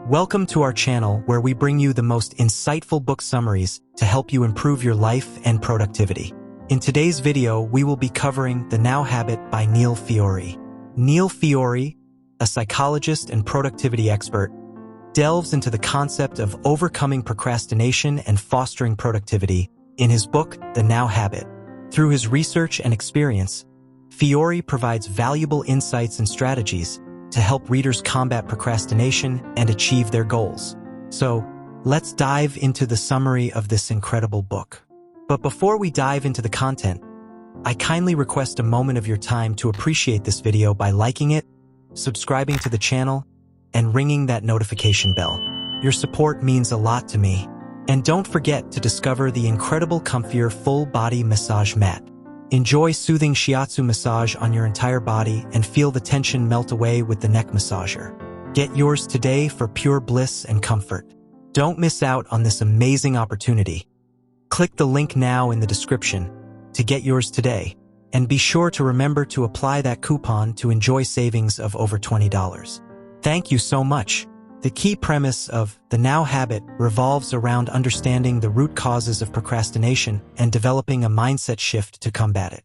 Welcome to our channel where we bring you the most insightful book summaries to help you improve your life and productivity. In today's video, we will be covering The Now Habit by Neil Fiore. Neil Fiore, a psychologist and productivity expert, delves into the concept of overcoming procrastination and fostering productivity in his book, The Now Habit. Through his research and experience, Fiore provides valuable insights and strategies to help readers combat procrastination and achieve their goals. So, let's dive into the summary of this incredible book. But before we dive into the content, I kindly request a moment of your time to appreciate this video by liking it, subscribing to the channel, and ringing that notification bell. Your support means a lot to me. And don't forget to discover the incredible COMFIER full-body massage mat. Enjoy soothing shiatsu massage on your entire body and feel the tension melt away with the neck massager. Get yours today for pure bliss and comfort. Don't miss out on this amazing opportunity. Click the link now in the description to get yours today, and be sure to remember to apply that coupon to enjoy savings of over $20. Thank you so much. The key premise of The Now Habit revolves around understanding the root causes of procrastination and developing a mindset shift to combat it.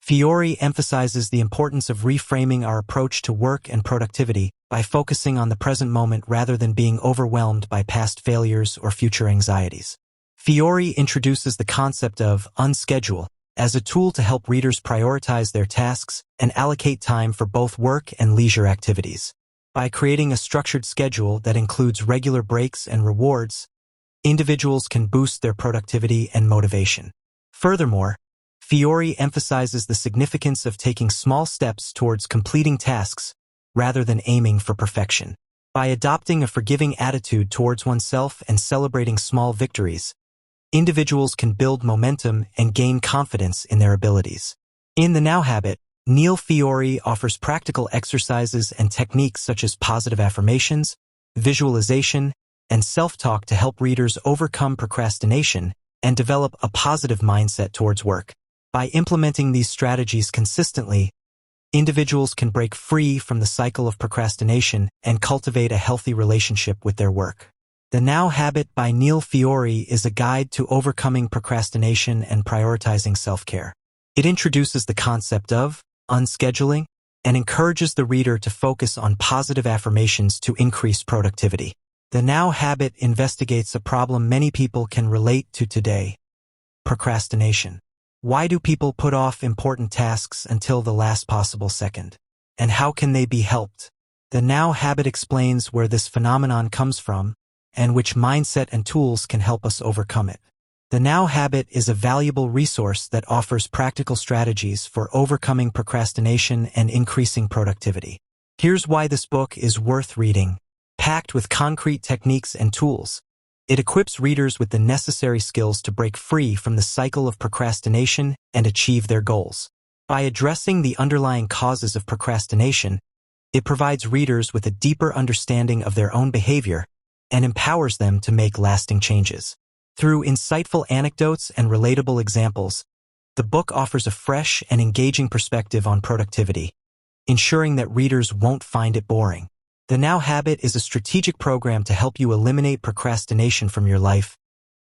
Fiore emphasizes the importance of reframing our approach to work and productivity by focusing on the present moment rather than being overwhelmed by past failures or future anxieties. Fiore introduces the concept of unschedule as a tool to help readers prioritize their tasks and allocate time for both work and leisure activities. By creating a structured schedule that includes regular breaks and rewards, individuals can boost their productivity and motivation. Furthermore, Fiore emphasizes the significance of taking small steps towards completing tasks rather than aiming for perfection. By adopting a forgiving attitude towards oneself and celebrating small victories, individuals can build momentum and gain confidence in their abilities. In The Now Habit, Neil Fiore offers practical exercises and techniques such as positive affirmations, visualization, and self-talk to help readers overcome procrastination and develop a positive mindset towards work. By implementing these strategies consistently, individuals can break free from the cycle of procrastination and cultivate a healthy relationship with their work. The Now Habit by Neil Fiore is a guide to overcoming procrastination and prioritizing self-care. It introduces the concept of unscheduling and encourages the reader to focus on positive affirmations to increase productivity. The Now Habit investigates a problem many people can relate to today: procrastination. Why do people put off important tasks until the last possible second? And how can they be helped? The Now Habit explains where this phenomenon comes from and which mindset and tools can help us overcome it. The Now Habit is a valuable resource that offers practical strategies for overcoming procrastination and increasing productivity. Here's why this book is worth reading. Packed with concrete techniques and tools, it equips readers with the necessary skills to break free from the cycle of procrastination and achieve their goals. By addressing the underlying causes of procrastination, it provides readers with a deeper understanding of their own behavior and empowers them to make lasting changes. Through insightful anecdotes and relatable examples, the book offers a fresh and engaging perspective on productivity, ensuring that readers won't find it boring. The Now Habit is a strategic program to help you eliminate procrastination from your life,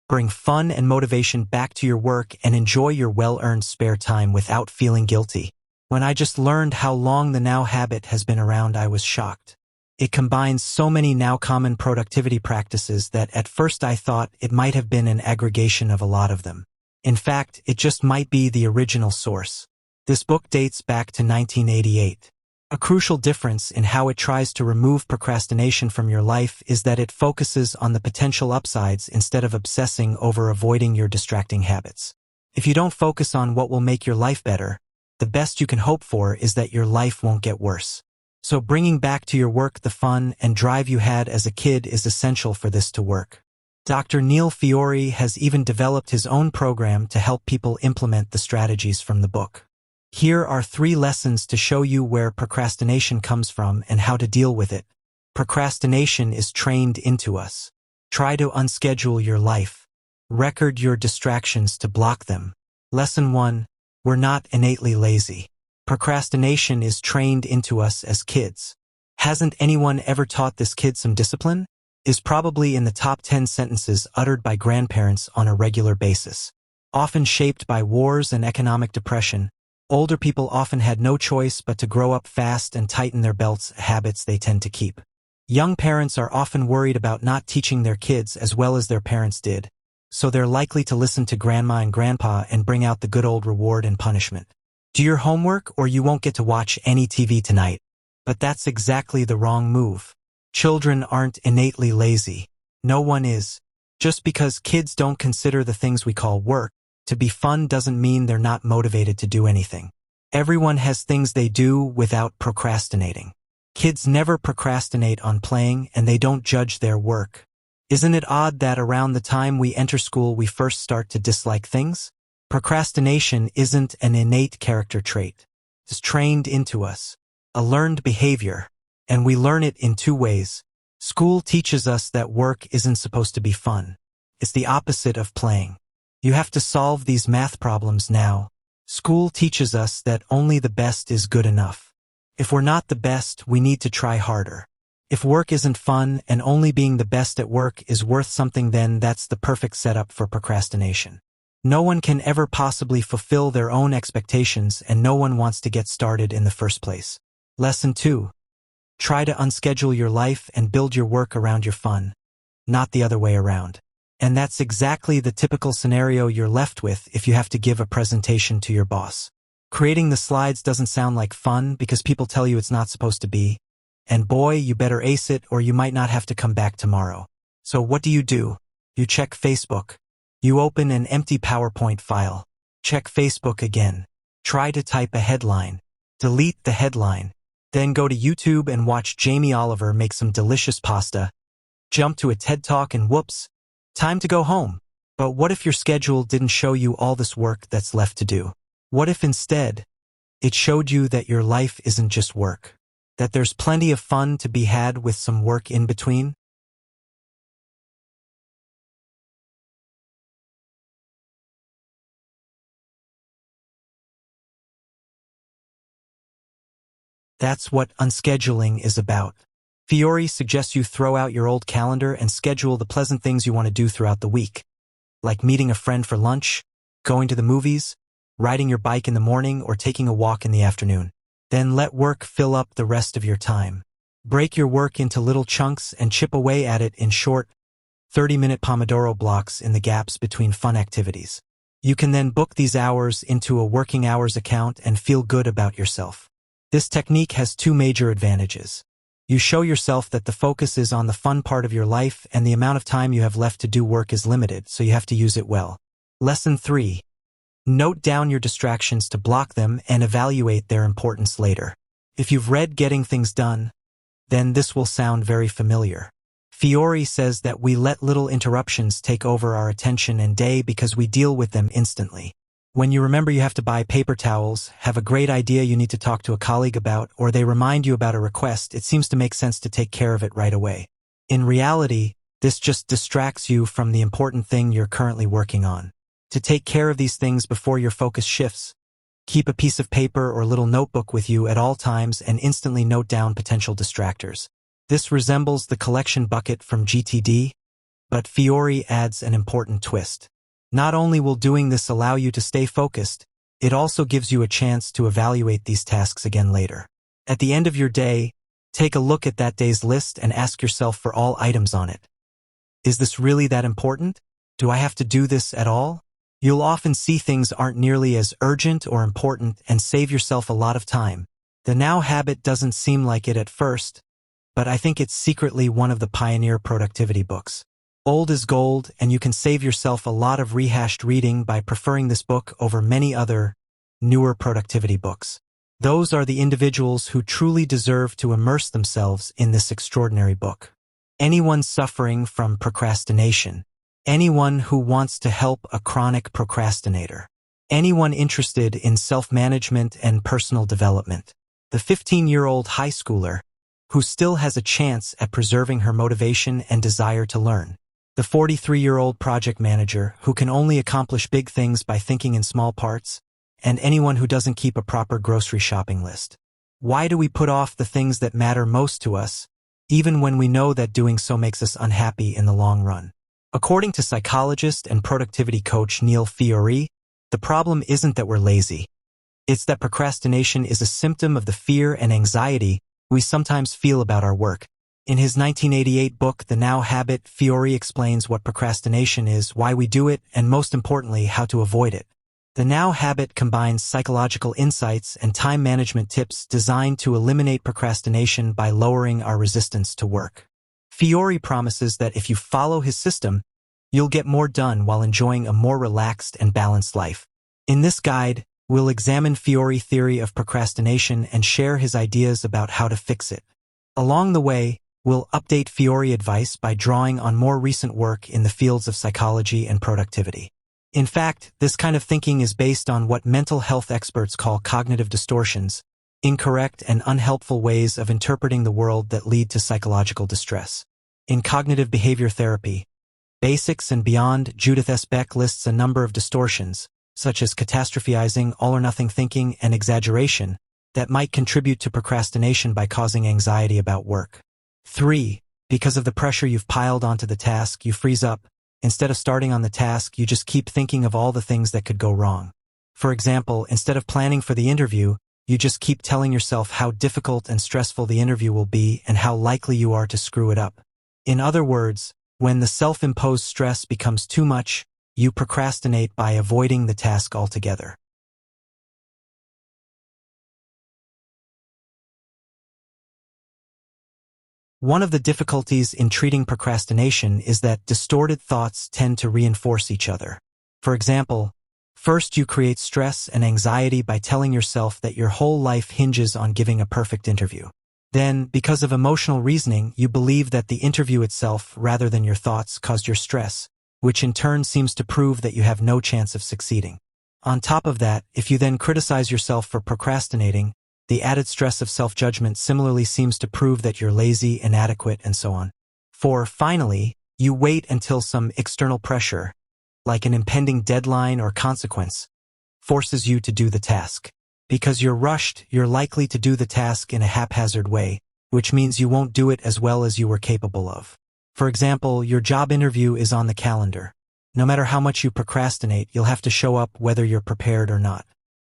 bring fun and motivation back to your work, and enjoy your well-earned spare time without feeling guilty. When I just learned how long the Now Habit has been around, I was shocked. It combines so many now common productivity practices that at first I thought it might have been an aggregation of a lot of them. In fact, it just might be the original source. This book dates back to 1988. A crucial difference in how it tries to remove procrastination from your life is that it focuses on the potential upsides instead of obsessing over avoiding your distracting habits. If you don't focus on what will make your life better, the best you can hope for is that your life won't get worse. So bringing back to your work the fun and drive you had as a kid is essential for this to work. Dr. Neil Fiore has even developed his own program to help people implement the strategies from the book. Here are 3 lessons to show you where procrastination comes from and how to deal with it. Procrastination is trained into us. Try to unschedule your life. Record your distractions to block them. Lesson 1. We're not innately lazy. Procrastination is trained into us as kids. Hasn't anyone ever taught this kid some discipline? is probably in the top 10 sentences uttered by grandparents on a regular basis. Often shaped by wars and economic depression, older people often had no choice but to grow up fast and tighten their belts, habits they tend to keep. Young parents are often worried about not teaching their kids as well as their parents did, so they're likely to listen to grandma and grandpa and bring out the good old reward and punishment. Do your homework or you won't get to watch any TV tonight. But that's exactly the wrong move. Children aren't innately lazy. No one is. Just because kids don't consider the things we call work to be fun doesn't mean they're not motivated to do anything. Everyone has things they do without procrastinating. Kids never procrastinate on playing and they don't judge their work. Isn't it odd that around the time we enter school we first start to dislike things? Procrastination isn't an innate character trait. It's trained into us. A learned behavior, and we learn it in two ways. School teaches us that work isn't supposed to be fun. It's the opposite of playing. You have to solve these math problems now. School teaches us that only the best is good enough. If we're not the best, we need to try harder. If work isn't fun and only being the best at work is worth something, then that's the perfect setup for procrastination. No one can ever possibly fulfill their own expectations and no one wants to get started in the first place. Lesson 2. Try to unschedule your life and build your work around your fun, not the other way around. And that's exactly the typical scenario you're left with if you have to give a presentation to your boss. Creating the slides doesn't sound like fun because people tell you it's not supposed to be. And boy, you better ace it or you might not have to come back tomorrow. So what do? You check Facebook. You open an empty PowerPoint file. Check Facebook again. Try to type a headline. Delete the headline. Then go to YouTube and watch Jamie Oliver make some delicious pasta. Jump to a TED Talk and whoops, time to go home. But what if your schedule didn't show you all this work that's left to do? What if instead, it showed you that your life isn't just work? That there's plenty of fun to be had with some work in between? That's what unscheduling is about. Fiore suggests you throw out your old calendar and schedule the pleasant things you want to do throughout the week, like meeting a friend for lunch, going to the movies, riding your bike in the morning, or taking a walk in the afternoon. Then let work fill up the rest of your time. Break your work into little chunks and chip away at it in short, 30-minute Pomodoro blocks in the gaps between fun activities. You can then book these hours into a working hours account and feel good about yourself. This technique has two major advantages. You show yourself that the focus is on the fun part of your life and the amount of time you have left to do work is limited, so you have to use it well. Lesson 3. Note down your distractions to block them and evaluate their importance later. If you've read Getting Things Done, then this will sound very familiar. Fiore says that we let little interruptions take over our attention and day because we deal with them instantly. When you remember you have to buy paper towels, have a great idea you need to talk to a colleague about, or they remind you about a request, it seems to make sense to take care of it right away. In reality, this just distracts you from the important thing you're currently working on. To take care of these things before your focus shifts, keep a piece of paper or little notebook with you at all times and instantly note down potential distractors. This resembles the collection bucket from GTD, but Fiore adds an important twist. Not only will doing this allow you to stay focused, it also gives you a chance to evaluate these tasks again later. At the end of your day, take a look at that day's list and ask yourself for all items on it. Is this really that important? Do I have to do this at all? You'll often see things aren't nearly as urgent or important and save yourself a lot of time. The now habit doesn't seem like it at first, but I think it's secretly one of the pioneer productivity books. Old is gold, and you can save yourself a lot of rehashed reading by preferring this book over many other, newer productivity books. Those are the individuals who truly deserve to immerse themselves in this extraordinary book. Anyone suffering from procrastination. Anyone who wants to help a chronic procrastinator. Anyone interested in self-management and personal development. The 15-year-old high schooler who still has a chance at preserving her motivation and desire to learn. The 43-year-old project manager who can only accomplish big things by thinking in small parts, and anyone who doesn't keep a proper grocery shopping list. Why do we put off the things that matter most to us, even when we know that doing so makes us unhappy in the long run. According to psychologist and productivity coach Neil Fiore, the problem isn't that we're lazy. It's that procrastination is a symptom of the fear and anxiety we sometimes feel about our work. In his 1988 book, The Now Habit, Fiore explains what procrastination is, why we do it, and most importantly, how to avoid it. The Now Habit combines psychological insights and time management tips designed to eliminate procrastination by lowering our resistance to work. Fiore promises that if you follow his system, you'll get more done while enjoying a more relaxed and balanced life. In this guide, we'll examine Fiore's theory of procrastination and share his ideas about how to fix it. Along the way, we'll update Fiore advice by drawing on more recent work in the fields of psychology and productivity. In fact, this kind of thinking is based on what mental health experts call cognitive distortions, incorrect and unhelpful ways of interpreting the world that lead to psychological distress. In cognitive behavior therapy, Basics and Beyond, Judith S. Beck lists a number of distortions, such as catastrophizing, all-or-nothing thinking, and exaggeration, that might contribute to procrastination by causing anxiety about work. 3. Because of the pressure you've piled onto the task, you freeze up. Instead of starting on the task, you just keep thinking of all the things that could go wrong. For example, instead of planning for the interview, you just keep telling yourself how difficult and stressful the interview will be and how likely you are to screw it up. In other words, when the self-imposed stress becomes too much, you procrastinate by avoiding the task altogether. One of the difficulties in treating procrastination is that distorted thoughts tend to reinforce each other. For example, first you create stress and anxiety by telling yourself that your whole life hinges on giving a perfect interview. Then, because of emotional reasoning, you believe that the interview itself, rather than your thoughts, caused your stress, which in turn seems to prove that you have no chance of succeeding. On top of that, if you then criticize yourself for procrastinating, the added stress of self-judgment similarly seems to prove that you're lazy, inadequate, and so on. 4. Finally, you wait until some external pressure, like an impending deadline or consequence, forces you to do the task. Because you're rushed, you're likely to do the task in a haphazard way, which means you won't do it as well as you were capable of. For example, your job interview is on the calendar. No matter how much you procrastinate, you'll have to show up whether you're prepared or not.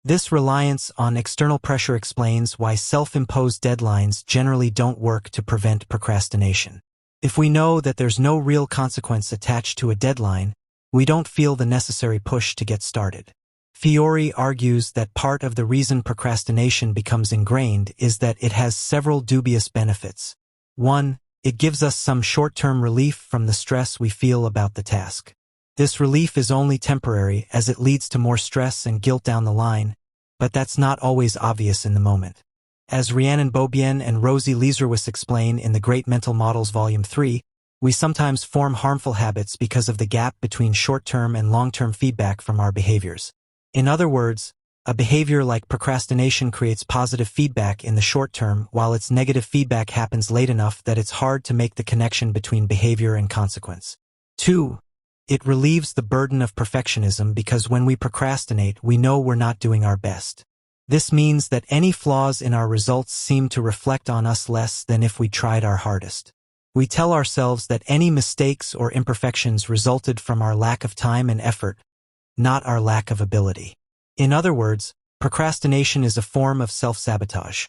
This reliance on external pressure explains why self-imposed deadlines generally don't work to prevent procrastination. If we know that there's no real consequence attached to a deadline, we don't feel the necessary push to get started. Fiore argues that part of the reason procrastination becomes ingrained is that it has several dubious benefits. 1. It gives us some short-term relief from the stress we feel about the task. This relief is only temporary as it leads to more stress and guilt down the line, but that's not always obvious in the moment. As Rhiannon Beaubien and Rosie Leserwis explain in The Great Mental Models Volume 3, we sometimes form harmful habits because of the gap between short-term and long-term feedback from our behaviors. In other words, a behavior like procrastination creates positive feedback in the short term, while its negative feedback happens late enough that it's hard to make the connection between behavior and consequence. 2. It relieves the burden of perfectionism because when we procrastinate, we know we're not doing our best. This means that any flaws in our results seem to reflect on us less than if we tried our hardest. We tell ourselves that any mistakes or imperfections resulted from our lack of time and effort, not our lack of ability. In other words, procrastination is a form of self-sabotage,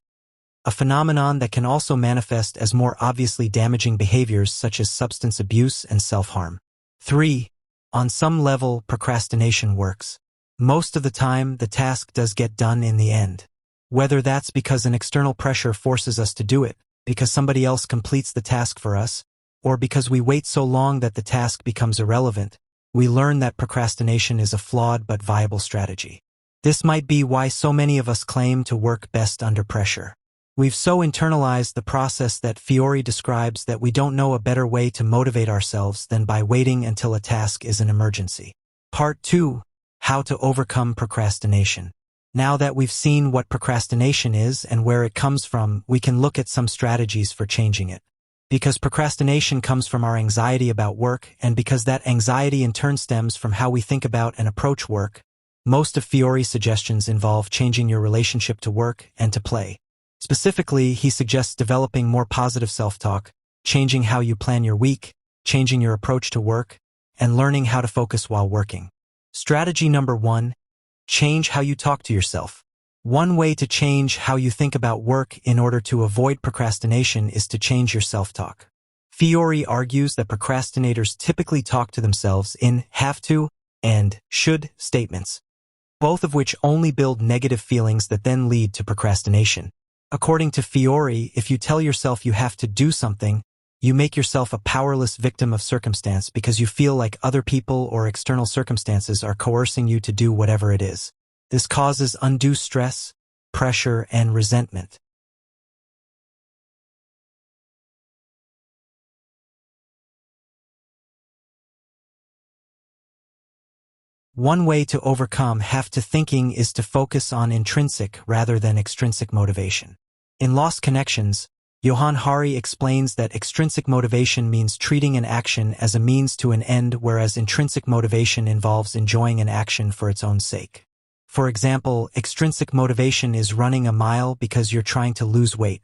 a phenomenon that can also manifest as more obviously damaging behaviors such as substance abuse and self-harm. 3. On some level, procrastination works. Most of the time, the task does get done in the end. Whether that's because an external pressure forces us to do it, because somebody else completes the task for us, or because we wait so long that the task becomes irrelevant, we learn that procrastination is a flawed but viable strategy. This might be why so many of us claim to work best under pressure. We've so internalized the process that Fiore describes that we don't know a better way to motivate ourselves than by waiting until a task is an emergency. Part 2. How to overcome procrastination. Now that we've seen what procrastination is and where it comes from, we can look at some strategies for changing it. Because procrastination comes from our anxiety about work, and because that anxiety in turn stems from how we think about and approach work, most of Fiore's suggestions involve changing your relationship to work and to play. Specifically, he suggests developing more positive self-talk, changing how you plan your week, changing your approach to work, and learning how to focus while working. Strategy number 1, change how you talk to yourself. One way to change how you think about work in order to avoid procrastination is to change your self-talk. Fiore argues that procrastinators typically talk to themselves in have to and should statements, both of which only build negative feelings that then lead to procrastination. According to Fiore, if you tell yourself you have to do something, you make yourself a powerless victim of circumstance because you feel like other people or external circumstances are coercing you to do whatever it is. This causes undue stress, pressure, and resentment. One way to overcome have to thinking is to focus on intrinsic rather than extrinsic motivation. In Lost Connections, Johann Hari explains that extrinsic motivation means treating an action as a means to an end, whereas intrinsic motivation involves enjoying an action for its own sake. For example, extrinsic motivation is running a mile because you're trying to lose weight.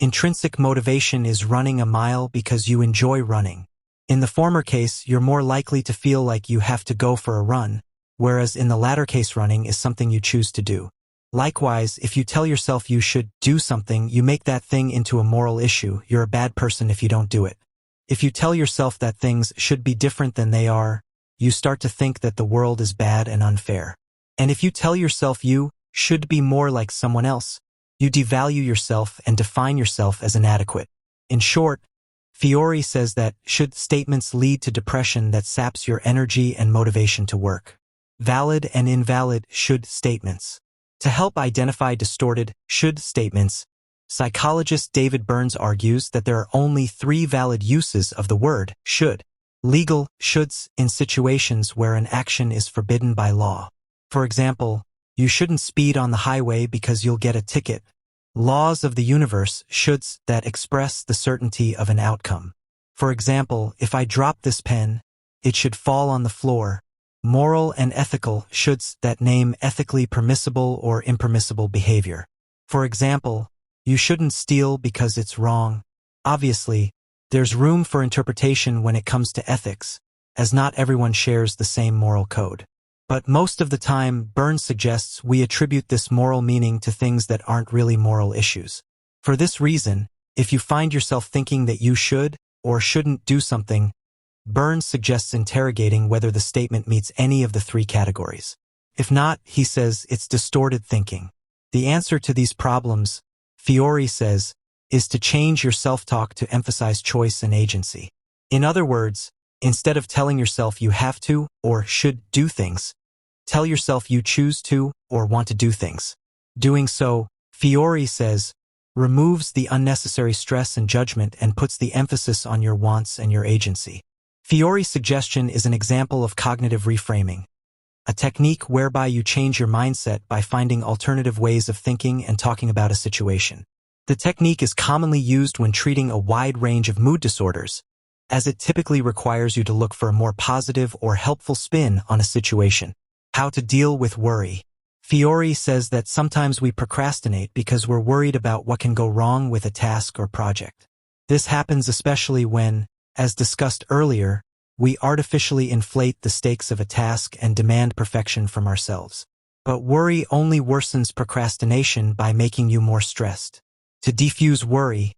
Intrinsic motivation is running a mile because you enjoy running. In the former case, you're more likely to feel like you have to go for a run, whereas in the latter case, running is something you choose to do. Likewise, if you tell yourself you should do something, you make that thing into a moral issue. You're a bad person if you don't do it. If you tell yourself that things should be different than they are, you start to think that the world is bad and unfair. And if you tell yourself you should be more like someone else, you devalue yourself and define yourself as inadequate. In short, Fiore says that should statements lead to depression that saps your energy and motivation to work. Valid and invalid should statements. To help identify distorted should statements, psychologist David Burns argues that there are only 3 valid uses of the word should. Legal shoulds in situations where an action is forbidden by law. For example, you shouldn't speed on the highway because you'll get a ticket. Laws of the universe shoulds that express the certainty of an outcome. For example, if I drop this pen, it should fall on the floor. Moral and ethical shoulds that name ethically permissible or impermissible behavior. For example, you shouldn't steal because it's wrong. Obviously, there's room for interpretation when it comes to ethics, as not everyone shares the same moral code. But most of the time, Burns suggests we attribute this moral meaning to things that aren't really moral issues. For this reason, if you find yourself thinking that you should or shouldn't do something, Burns suggests interrogating whether the statement meets any of the 3 categories. If not, he says it's distorted thinking. The answer to these problems, Fiore says, is to change your self-talk to emphasize choice and agency. In other words, instead of telling yourself you have to or should do things, tell yourself you choose to or want to do things. Doing so, Fiore says, removes the unnecessary stress and judgment and puts the emphasis on your wants and your agency. Fiore's suggestion is an example of cognitive reframing, a technique whereby you change your mindset by finding alternative ways of thinking and talking about a situation. The technique is commonly used when treating a wide range of mood disorders, as it typically requires you to look for a more positive or helpful spin on a situation. How to deal with worry. Fiore says that sometimes we procrastinate because we're worried about what can go wrong with a task or project. This happens especially when, as discussed earlier, we artificially inflate the stakes of a task and demand perfection from ourselves. But worry only worsens procrastination by making you more stressed. To defuse worry,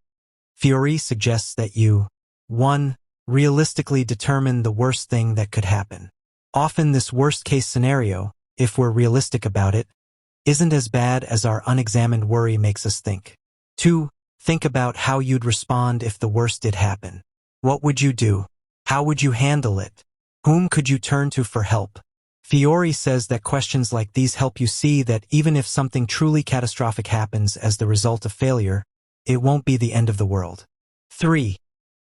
Fiore suggests that you 1. Realistically determine the worst thing that could happen. Often this worst-case scenario, if we're realistic about it, isn't as bad as our unexamined worry makes us think. 2. Think about how you'd respond if the worst did happen. What would you do? How would you handle it? Whom could you turn to for help? Fiore says that questions like these help you see that even if something truly catastrophic happens as the result of failure, it won't be the end of the world. 3.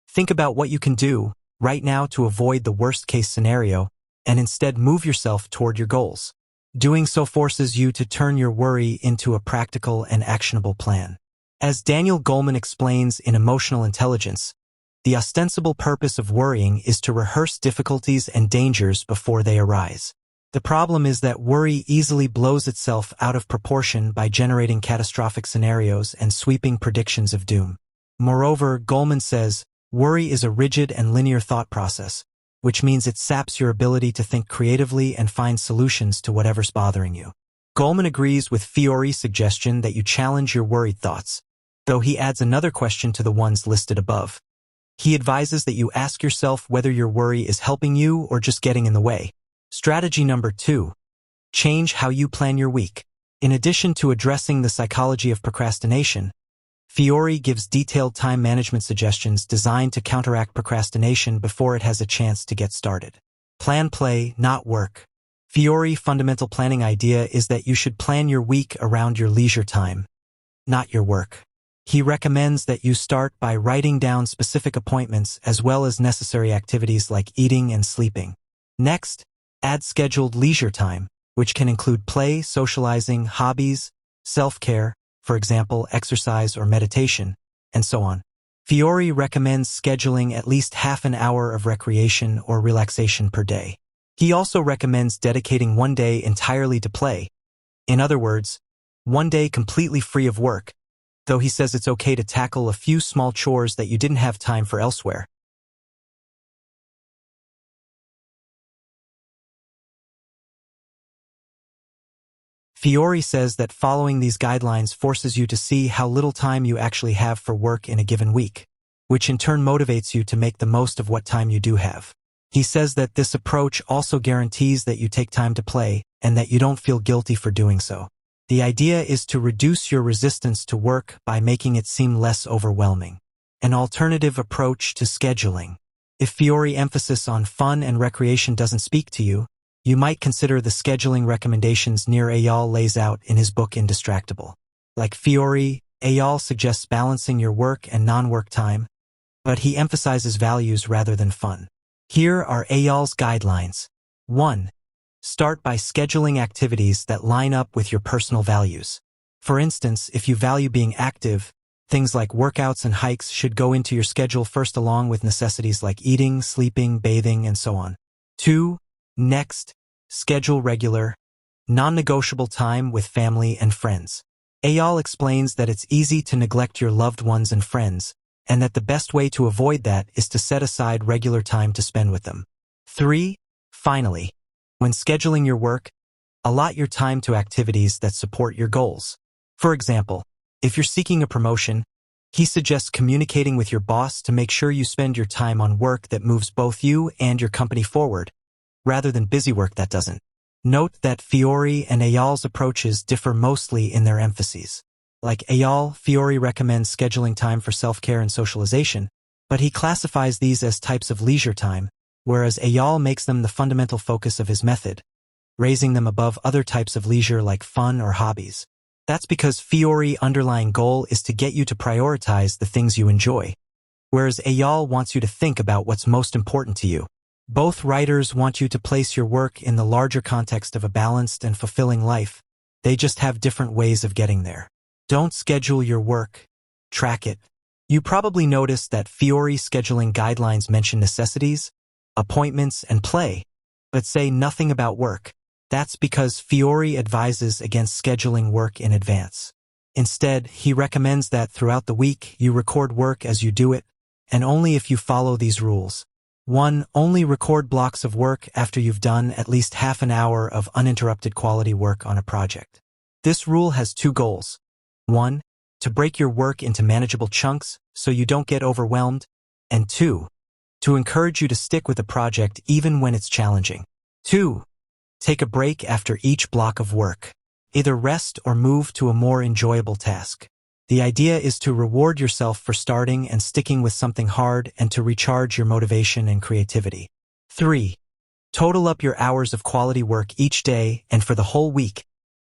Think about what you can do right now to avoid the worst-case scenario and instead move yourself toward your goals. Doing so forces you to turn your worry into a practical and actionable plan. As Daniel Goleman explains in Emotional Intelligence, the ostensible purpose of worrying is to rehearse difficulties and dangers before they arise. The problem is that worry easily blows itself out of proportion by generating catastrophic scenarios and sweeping predictions of doom. Moreover, Goleman says, Worry is a rigid and linear thought process, which means it saps your ability to think creatively and find solutions to whatever's bothering you. Goleman agrees with Fiore's suggestion that you challenge your worried thoughts, though he adds another question to the ones listed above. He advises that you ask yourself whether your worry is helping you or just getting in the way. Strategy number 2. Change how you plan your week. In addition to addressing the psychology of procrastination, Fiore gives detailed time management suggestions designed to counteract procrastination before it has a chance to get started. Plan play, not work. Fiore's fundamental planning idea is that you should plan your week around your leisure time, not your work. He recommends that you start by writing down specific appointments as well as necessary activities like eating and sleeping. Next, add scheduled leisure time, which can include play, socializing, hobbies, self-care, for example, exercise or meditation, and so on. Fiore recommends scheduling at least half an hour of recreation or relaxation per day. He also recommends dedicating one day entirely to play. In other words, one day completely free of work, though he says it's okay to tackle a few small chores that you didn't have time for elsewhere. Fiore says that following these guidelines forces you to see how little time you actually have for work in a given week, which in turn motivates you to make the most of what time you do have. He says that this approach also guarantees that you take time to play and that you don't feel guilty for doing so. The idea is to reduce your resistance to work by making it seem less overwhelming. An alternative approach to scheduling. If Fiore's emphasis on fun and recreation doesn't speak to you, you might consider the scheduling recommendations Nir Eyal lays out in his book Indistractable. Like Fiore, Eyal suggests balancing your work and non-work time, but he emphasizes values rather than fun. Here are Eyal's guidelines. 1. Start by scheduling activities that line up with your personal values. For instance, if you value being active, things like workouts and hikes should go into your schedule first along with necessities like eating, sleeping, bathing, and so on. 2. Next, schedule regular, non-negotiable time with family and friends. Eyal explains that it's easy to neglect your loved ones and friends, and that the best way to avoid that is to set aside regular time to spend with them. 3. Finally, when scheduling your work, allot your time to activities that support your goals. For example, if you're seeking a promotion, he suggests communicating with your boss to make sure you spend your time on work that moves both you and your company forward, rather than busy work that doesn't. Note that Fiore and Eyal's approaches differ mostly in their emphases. Like Eyal, Fiore recommends scheduling time for self-care and socialization, but he classifies these as types of leisure time, whereas Eyal makes them the fundamental focus of his method, raising them above other types of leisure like fun or hobbies. That's because Fiore's underlying goal is to get you to prioritize the things you enjoy, whereas Eyal wants you to think about what's most important to you. Both writers want you to place your work in the larger context of a balanced and fulfilling life. They just have different ways of getting there. Don't schedule your work. Track it. You probably noticed that Fiore's scheduling guidelines mention necessities, appointments, and play, but say nothing about work. That's because Fiore advises against scheduling work in advance. Instead, he recommends that throughout the week you record work as you do it, and only if you follow these rules. 1. Only record blocks of work after you've done at least half an hour of uninterrupted quality work on a project. This rule has 2 goals. 1. To break your work into manageable chunks so you don't get overwhelmed, and 2. To encourage you to stick with the project even when it's challenging. 2. Take a break after each block of work. Either rest or move to a more enjoyable task. The idea is to reward yourself for starting and sticking with something hard and to recharge your motivation and creativity. 3. Total up your hours of quality work each day and for the whole week,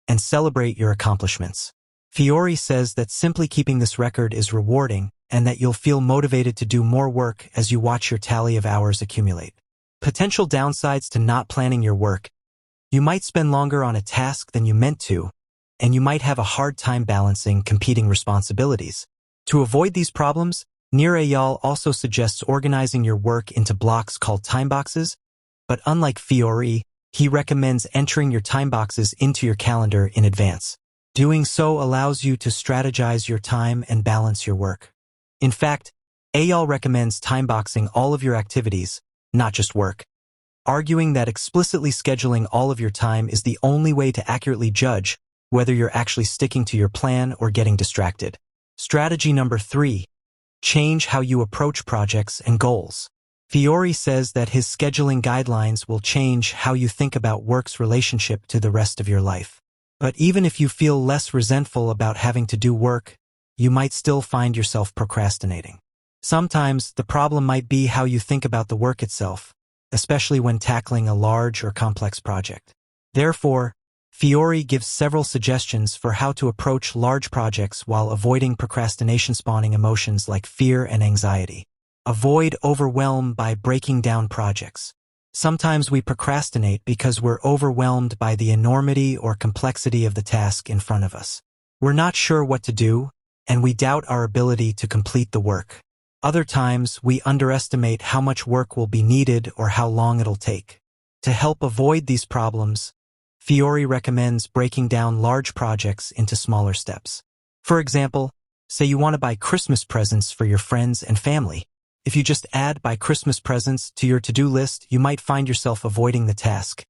and celebrate your accomplishments. Fiore says that simply keeping this record is rewarding and that you'll feel motivated to do more work as you watch your tally of hours accumulate. Potential downsides to not planning your work. You might spend longer on a task than you meant to, and you might have a hard time balancing competing responsibilities. To avoid these problems, Nir Eyal also suggests organizing your work into blocks called time boxes, but unlike Fiore, he recommends entering your time boxes into your calendar in advance. Doing so allows you to strategize your time and balance your work. In fact, Ayal recommends timeboxing all of your activities, not just work, arguing that explicitly scheduling all of your time is the only way to accurately judge whether you're actually sticking to your plan or getting distracted. Strategy number 3. Change how you approach projects and goals. Fiore says that his scheduling guidelines will change how you think about work's relationship to the rest of your life. But even if you feel less resentful about having to do work, you might still find yourself procrastinating. Sometimes the problem might be how you think about the work itself, especially when tackling a large or complex project. Therefore, Fiore gives several suggestions for how to approach large projects while avoiding procrastination-spawning emotions like fear and anxiety. Avoid overwhelm by breaking down projects. Sometimes we procrastinate because we're overwhelmed by the enormity or complexity of the task in front of us. We're not sure what to do, and we doubt our ability to complete the work. Other times, we underestimate how much work will be needed or how long it'll take. To help avoid these problems, Fiore recommends breaking down large projects into smaller steps. For example, say you want to buy Christmas presents for your friends and family. If you just add buy Christmas presents to your to-do list, you might find yourself avoiding the task.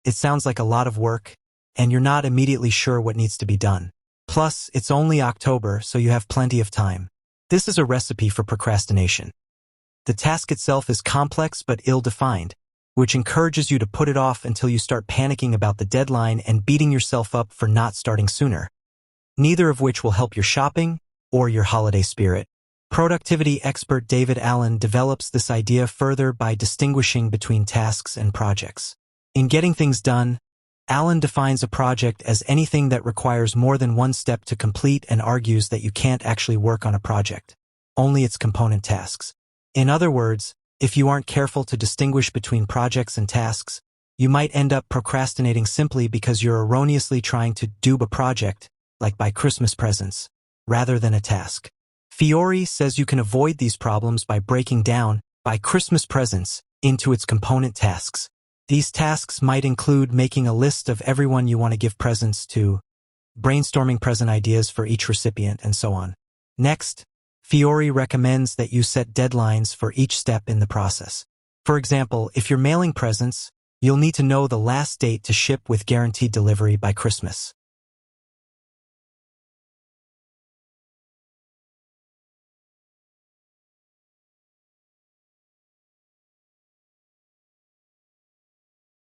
It sounds like a lot of work, and you're not immediately sure what needs to be done. Plus, it's only October, so you have plenty of time. This is a recipe for procrastination. The task itself is complex but ill-defined, which encourages you to put it off until you start panicking about the deadline and beating yourself up for not starting sooner. Neither of which will help your shopping or your holiday spirit. Productivity expert David Allen develops this idea further by distinguishing between tasks and projects. In Getting Things Done, Allen defines a project as anything that requires more than one step to complete and argues that you can't actually work on a project, only its component tasks. In other words, if you aren't careful to distinguish between projects and tasks, you might end up procrastinating simply because you're erroneously trying to do a project, like buy Christmas presents, rather than a task. Fiore says you can avoid these problems by breaking down buy Christmas presents into its component tasks. These tasks might include making a list of everyone you want to give presents to, brainstorming present ideas for each recipient, and so on. Next, Fiore recommends that you set deadlines for each step in the process. For example, if you're mailing presents, you'll need to know the last date to ship with guaranteed delivery by Christmas.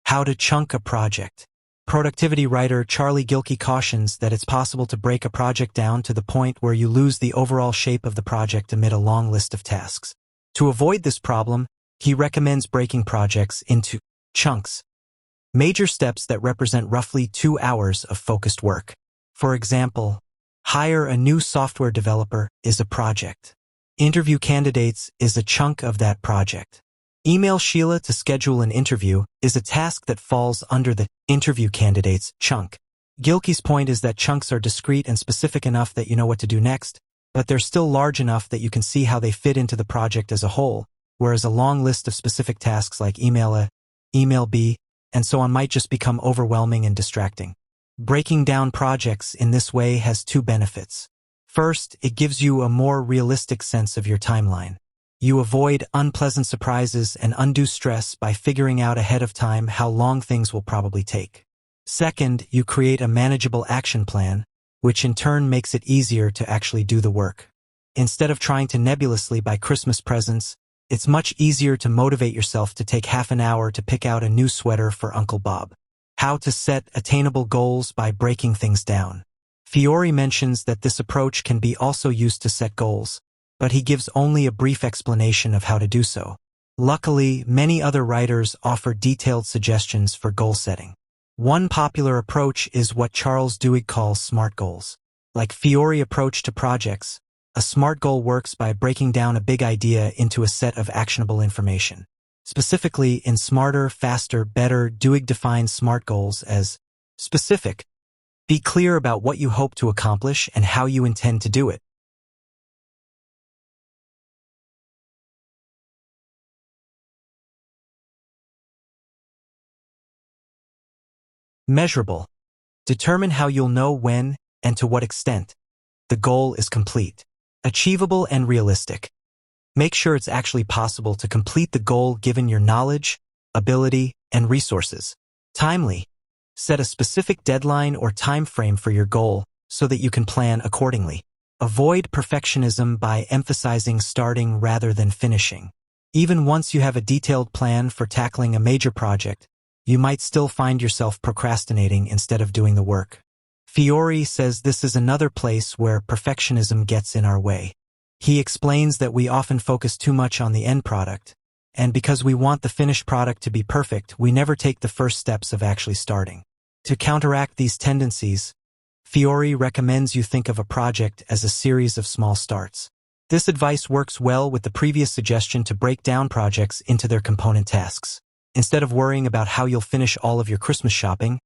How to chunk a project. Productivity writer Charlie Gilkey cautions that it's possible to break a project down to the point where you lose the overall shape of the project amid a long list of tasks. To avoid this problem, he recommends breaking projects into chunks, major steps that represent roughly 2 hours of focused work. For example, hire a new software developer is a project. Interview candidates is a chunk of that project. Email Sheila to schedule an interview is a task that falls under the interview candidates chunk. Gilkey's point is that chunks are discrete and specific enough that you know what to do next, but they're still large enough that you can see how they fit into the project as a whole, whereas a long list of specific tasks like email A, email B, and so on might just become overwhelming and distracting. Breaking down projects in this way has 2 benefits. First, it gives you a more realistic sense of your timeline. You avoid unpleasant surprises and undue stress by figuring out ahead of time how long things will probably take. Second, you create a manageable action plan, which in turn makes it easier to actually do the work. Instead of trying to nebulously buy Christmas presents, it's much easier to motivate yourself to take half an hour to pick out a new sweater for Uncle Bob. How to set attainable goals by breaking things down. Fiore mentions that this approach can be also used to set goals, but he gives only a brief explanation of how to do so. Luckily, many other writers offer detailed suggestions for goal setting. One popular approach is what Charles Duhigg calls SMART goals. Like Fiore approach to projects, a SMART goal works by breaking down a big idea into a set of actionable information. Specifically, in Smarter, Faster, Better, Duhigg defines SMART goals as specific. Be clear about what you hope to accomplish and how you intend to do it. Measurable. Determine how you'll know when and to what extent the goal is complete. Achievable and realistic. Make sure it's actually possible to complete the goal given your knowledge, ability, and resources. Timely. Set a specific deadline or time frame for your goal so that you can plan accordingly. Avoid perfectionism by emphasizing starting rather than finishing. Even once you have a detailed plan for tackling a major project, you might still find yourself procrastinating instead of doing the work. Fiore says this is another place where perfectionism gets in our way. He explains that we often focus too much on the end product, and because we want the finished product to be perfect, we never take the first steps of actually starting. To counteract these tendencies, Fiore recommends you think of a project as a series of small starts. This advice works well with the previous suggestion to break down projects into their component tasks. Instead of worrying about how you'll finish all of your Christmas shopping,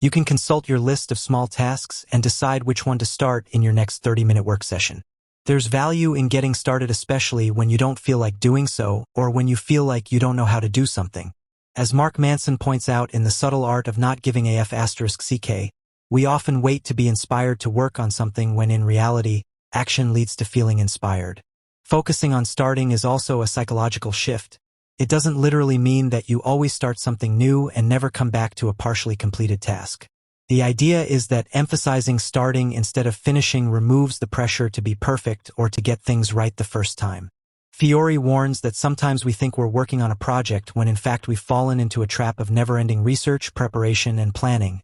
you can consult your list of small tasks and decide which one to start in your next 30-minute work session. There's value in getting started, especially when you don't feel like doing so or when you feel like you don't know how to do something. As Mark Manson points out in The Subtle Art of Not Giving a F***ck, we often wait to be inspired to work on something when in reality, action leads to feeling inspired. Focusing on starting is also a psychological shift. It doesn't literally mean that you always start something new and never come back to a partially completed task. The idea is that emphasizing starting instead of finishing removes the pressure to be perfect or to get things right the first time. Fiore warns that sometimes we think we're working on a project when in fact we've fallen into a trap of never-ending research, preparation, and planning.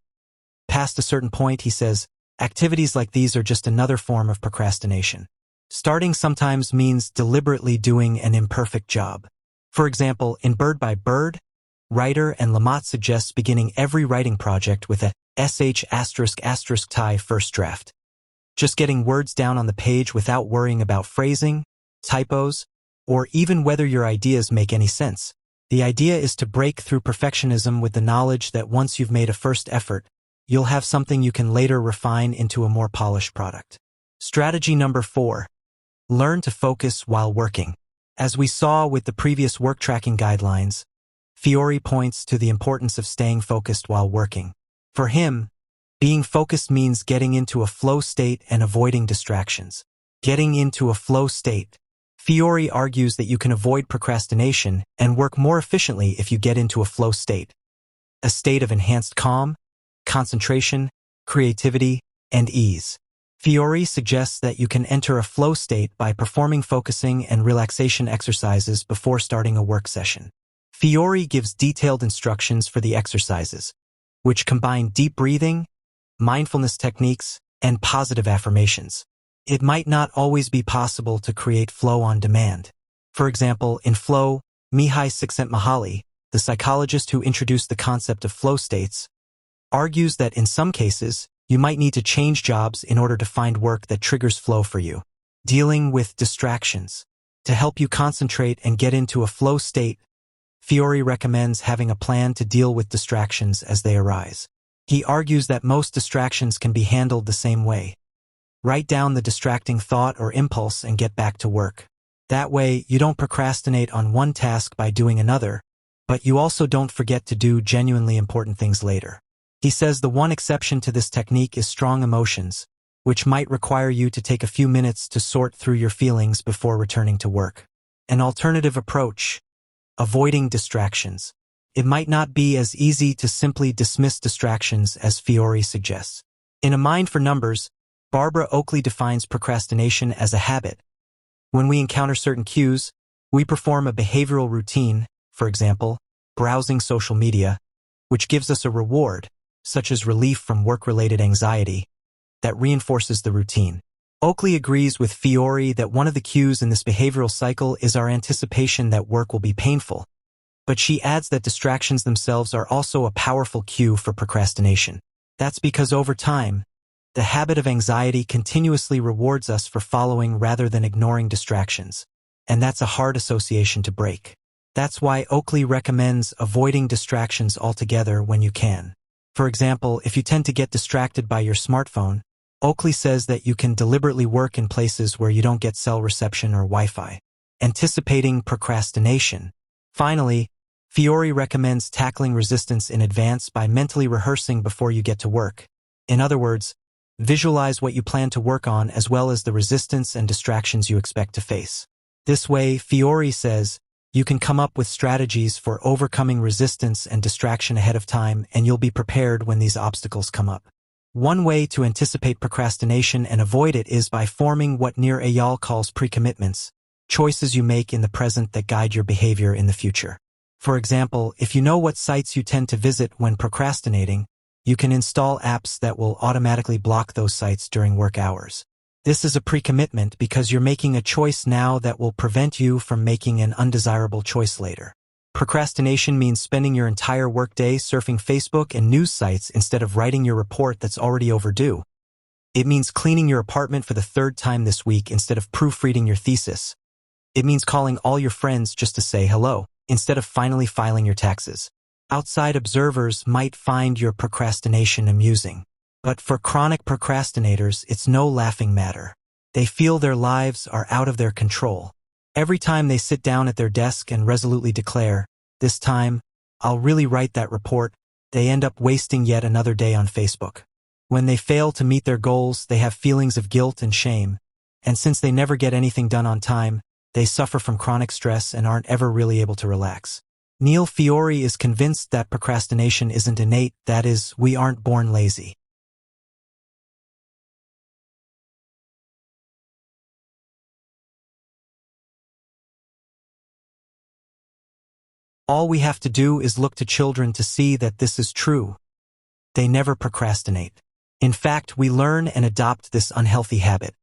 Past a certain point, he says, activities like these are just another form of procrastination. Starting sometimes means deliberately doing an imperfect job. For example, in Bird by Bird, writer and Lamott suggests beginning every writing project with a ***tie first draft. Just getting words down on the page without worrying about phrasing, typos, or even whether your ideas make any sense. The idea is to break through perfectionism with the knowledge that once you've made a first effort, you'll have something you can later refine into a more polished product. Strategy number 4. Learn to focus while working. As we saw with the previous work tracking guidelines, Fiore points to the importance of staying focused while working. For him, being focused means getting into a flow state and avoiding distractions. Getting into a flow state. Fiore argues that you can avoid procrastination and work more efficiently if you get into a flow state. A state of enhanced calm, concentration, creativity, and ease. Fiore suggests that you can enter a flow state by performing focusing and relaxation exercises before starting a work session. Fiore gives detailed instructions for the exercises, which combine deep breathing, mindfulness techniques, and positive affirmations. It might not always be possible to create flow on demand. For example, in Flow, Mihai Csikszentmihalyi, the psychologist who introduced the concept of flow states, argues that in some cases, you might need to change jobs in order to find work that triggers flow for you. Dealing with distractions. To help you concentrate and get into a flow state, Fiore recommends having a plan to deal with distractions as they arise. He argues that most distractions can be handled the same way. Write down the distracting thought or impulse and get back to work. That way, you don't procrastinate on one task by doing another, but you also don't forget to do genuinely important things later. He says the one exception to this technique is strong emotions, which might require you to take a few minutes to sort through your feelings before returning to work. An alternative approach. Avoiding distractions. It might not be as easy to simply dismiss distractions as Fiore suggests. In A Mind for Numbers, Barbara Oakley defines procrastination as a habit. When we encounter certain cues, we perform a behavioral routine, for example, browsing social media, which gives us a reward, such as relief from work-related anxiety, that reinforces the routine. Oakley agrees with Fiore that one of the cues in this behavioral cycle is our anticipation that work will be painful, but she adds that distractions themselves are also a powerful cue for procrastination. That's because over time, the habit of anxiety continuously rewards us for following rather than ignoring distractions, and that's a hard association to break. That's why Oakley recommends avoiding distractions altogether when you can. For example, if you tend to get distracted by your smartphone, Oakley says that you can deliberately work in places where you don't get cell reception or Wi-Fi. Anticipating procrastination. Finally, Fiore recommends tackling resistance in advance by mentally rehearsing before you get to work. In other words, visualize what you plan to work on as well as the resistance and distractions you expect to face. This way, Fiore says, you can come up with strategies for overcoming resistance and distraction ahead of time, and you'll be prepared when these obstacles come up. One way to anticipate procrastination and avoid it is by forming what Nir Eyal calls pre-commitments, choices you make in the present that guide your behavior in the future. For example, if you know what sites you tend to visit when procrastinating, you can install apps that will automatically block those sites during work hours. This is a pre-commitment because you're making a choice now that will prevent you from making an undesirable choice later. Procrastination means spending your entire workday surfing Facebook and news sites instead of writing your report that's already overdue. It means cleaning your apartment for the third time this week instead of proofreading your thesis. It means calling all your friends just to say hello, instead of finally filing your taxes. Outside observers might find your procrastination amusing, but for chronic procrastinators, it's no laughing matter. They feel their lives are out of their control. Every time they sit down at their desk and resolutely declare, "This time, I'll really write that report," they end up wasting yet another day on Facebook. When they fail to meet their goals, they have feelings of guilt and shame, and since they never get anything done on time, they suffer from chronic stress and aren't ever really able to relax. Neil Fiore is convinced that procrastination isn't innate, that is, we aren't born lazy. All we have to do is look to children to see that this is true. They never procrastinate. In fact, we learn and adopt this unhealthy habit.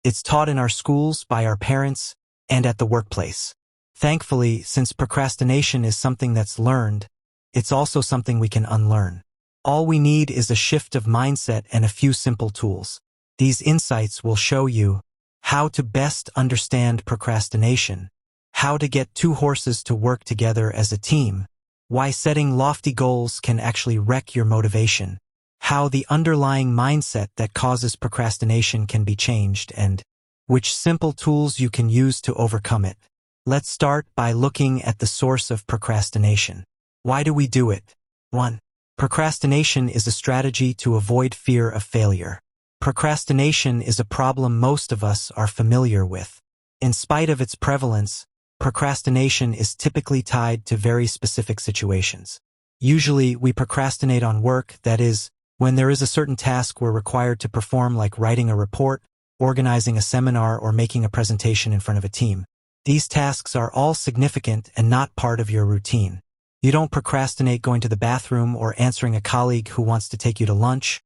It's taught in our schools, by our parents, and at the workplace. Thankfully, since procrastination is something that's learned, it's also something we can unlearn. All we need is a shift of mindset and a few simple tools. These insights will show you how to best understand procrastination, how to get two horses to work together as a team, why setting lofty goals can actually wreck your motivation, how the underlying mindset that causes procrastination can be changed, and which simple tools you can use to overcome it. Let's start by looking at the source of procrastination. Why do we do it? 1. Procrastination is a strategy to avoid fear of failure. Procrastination is a problem most of us are familiar with. In spite of its prevalence, procrastination is typically tied to very specific situations. Usually, we procrastinate on work, that is, when there is a certain task we're required to perform, like writing a report, organizing a seminar, or making a presentation in front of a team. These tasks are all significant and not part of your routine. You don't procrastinate going to the bathroom or answering a colleague who wants to take you to lunch,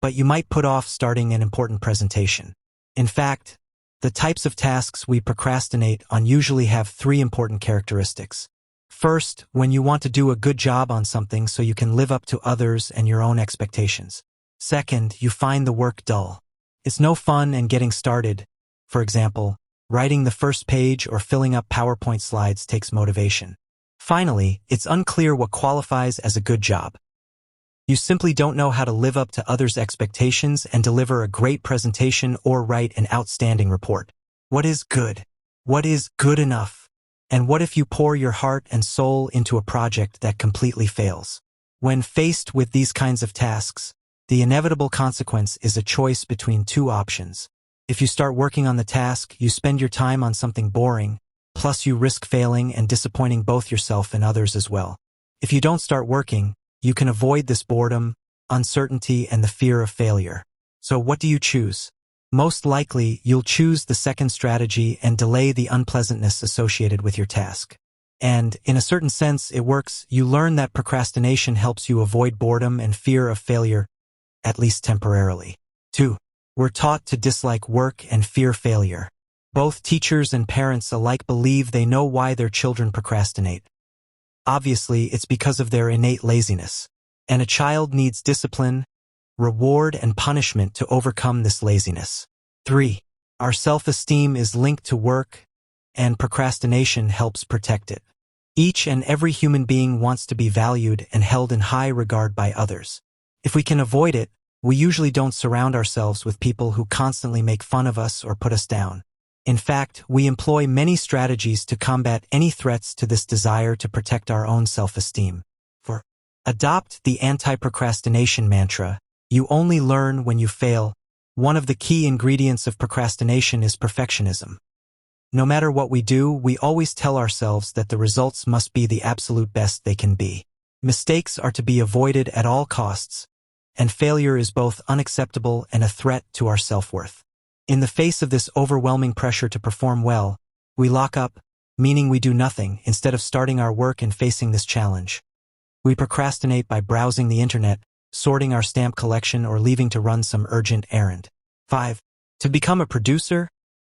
but you might put off starting an important presentation. In fact, the types of tasks we procrastinate on usually have 3 important characteristics. First, when you want to do a good job on something so you can live up to others and your own expectations. Second, you find the work dull. It's no fun and getting started. For example, writing the first page or filling up PowerPoint slides takes motivation. Finally, it's unclear what qualifies as a good job. You simply don't know how to live up to others' expectations and deliver a great presentation or write an outstanding report. What is good? What is good enough? And what if you pour your heart and soul into a project that completely fails? When faced with these kinds of tasks, the inevitable consequence is a choice between 2 options. If you start working on the task, you spend your time on something boring, plus you risk failing and disappointing both yourself and others as well. If you don't start working, you can avoid this boredom, uncertainty, and the fear of failure. So what do you choose? Most likely, you'll choose the second strategy and delay the unpleasantness associated with your task. And, in a certain sense, it works. You learn that procrastination helps you avoid boredom and fear of failure, at least temporarily. 2. We're taught to dislike work and fear failure. Both teachers and parents alike believe they know why their children procrastinate. Obviously, it's because of their innate laziness. And a child needs discipline, reward, and punishment to overcome this laziness. 3. Our self-esteem is linked to work, and procrastination helps protect it. Each and every human being wants to be valued and held in high regard by others. If we can avoid it, we usually don't surround ourselves with people who constantly make fun of us or put us down. In fact, we employ many strategies to combat any threats to this desire to protect our own self-esteem. 4. Adopt the anti-procrastination mantra. You only learn when you fail. One of the key ingredients of procrastination is perfectionism. No matter what we do, we always tell ourselves that the results must be the absolute best they can be. Mistakes are to be avoided at all costs, and failure is both unacceptable and a threat to our self-worth. In the face of this overwhelming pressure to perform well, we lock up, meaning we do nothing, instead of starting our work and facing this challenge. We procrastinate by browsing the internet, sorting our stamp collection, or leaving to run some urgent errand. 5. To become a producer,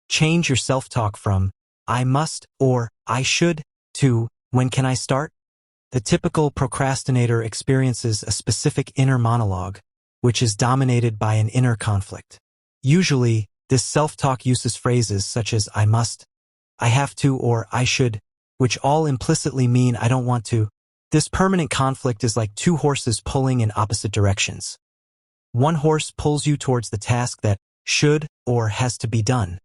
change your self-talk from, I must, or I should, to, when can I start? The typical procrastinator experiences a specific inner monologue, which is dominated by an inner conflict. Usually, this self-talk uses phrases such as I must, I have to, or I should, which all implicitly mean I don't want to. This permanent conflict is like two horses pulling in opposite directions. One horse pulls you towards the task that should or has to be done.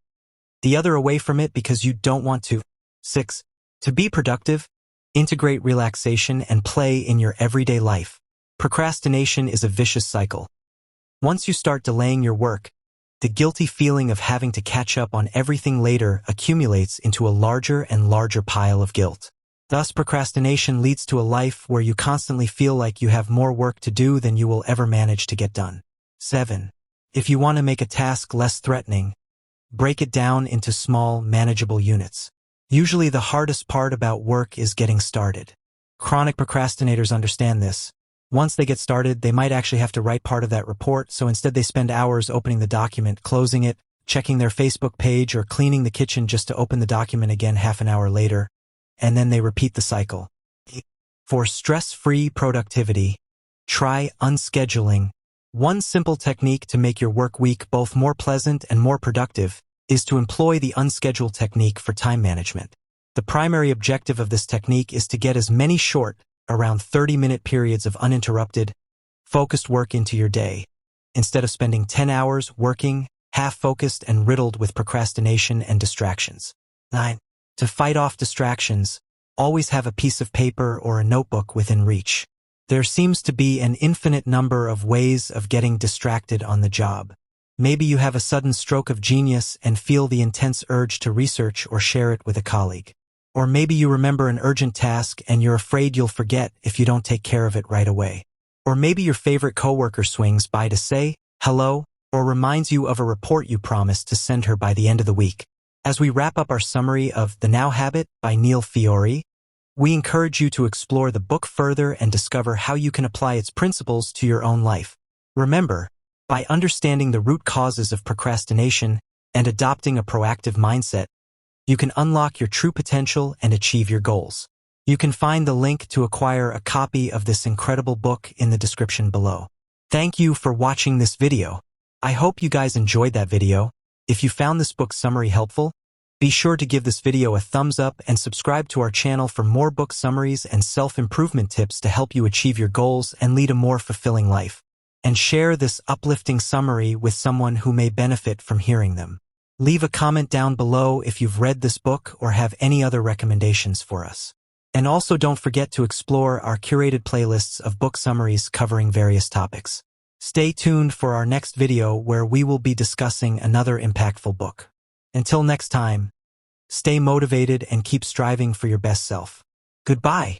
The other away from it because you don't want to. 6. To be productive, integrate relaxation and play in your everyday life. Procrastination is a vicious cycle. Once you start delaying your work, the guilty feeling of having to catch up on everything later accumulates into a larger and larger pile of guilt. Thus, procrastination leads to a life where you constantly feel like you have more work to do than you will ever manage to get done. 7. If you want to make a task less threatening, break it down into small, manageable units. Usually the hardest part about work is getting started. Chronic procrastinators understand this. Once they get started, they might actually have to write part of that report, so instead they spend hours opening the document, closing it, checking their Facebook page, or cleaning the kitchen just to open the document again half an hour later, and then they repeat the cycle. For stress-free productivity, try unscheduling. One simple technique to make your work week both more pleasant and more productive is to employ the unscheduled technique for time management. The primary objective of this technique is to get as many short, around 30-minute periods of uninterrupted, focused work into your day, instead of spending 10 hours working, half-focused and riddled with procrastination and distractions. 9. To fight off distractions, always have a piece of paper or a notebook within reach. There seems to be an infinite number of ways of getting distracted on the job. Maybe you have a sudden stroke of genius and feel the intense urge to research or share it with a colleague. Or maybe you remember an urgent task and you're afraid you'll forget if you don't take care of it right away. Or maybe your favorite coworker swings by to say hello or reminds you of a report you promised to send her by the end of the week. As we wrap up our summary of The Now Habit by Neil Fiore, we encourage you to explore the book further and discover how you can apply its principles to your own life. Remember, by understanding the root causes of procrastination and adopting a proactive mindset, you can unlock your true potential and achieve your goals. You can find the link to acquire a copy of this incredible book in the description below. Thank you for watching this video. I hope you guys enjoyed that video. If you found this book summary helpful, be sure to give this video a thumbs up and subscribe to our channel for more book summaries and self-improvement tips to help you achieve your goals and lead a more fulfilling life. And share this uplifting summary with someone who may benefit from hearing them. Leave a comment down below if you've read this book or have any other recommendations for us. And also don't forget to explore our curated playlists of book summaries covering various topics. Stay tuned for our next video where we will be discussing another impactful book. Until next time, stay motivated and keep striving for your best self. Goodbye.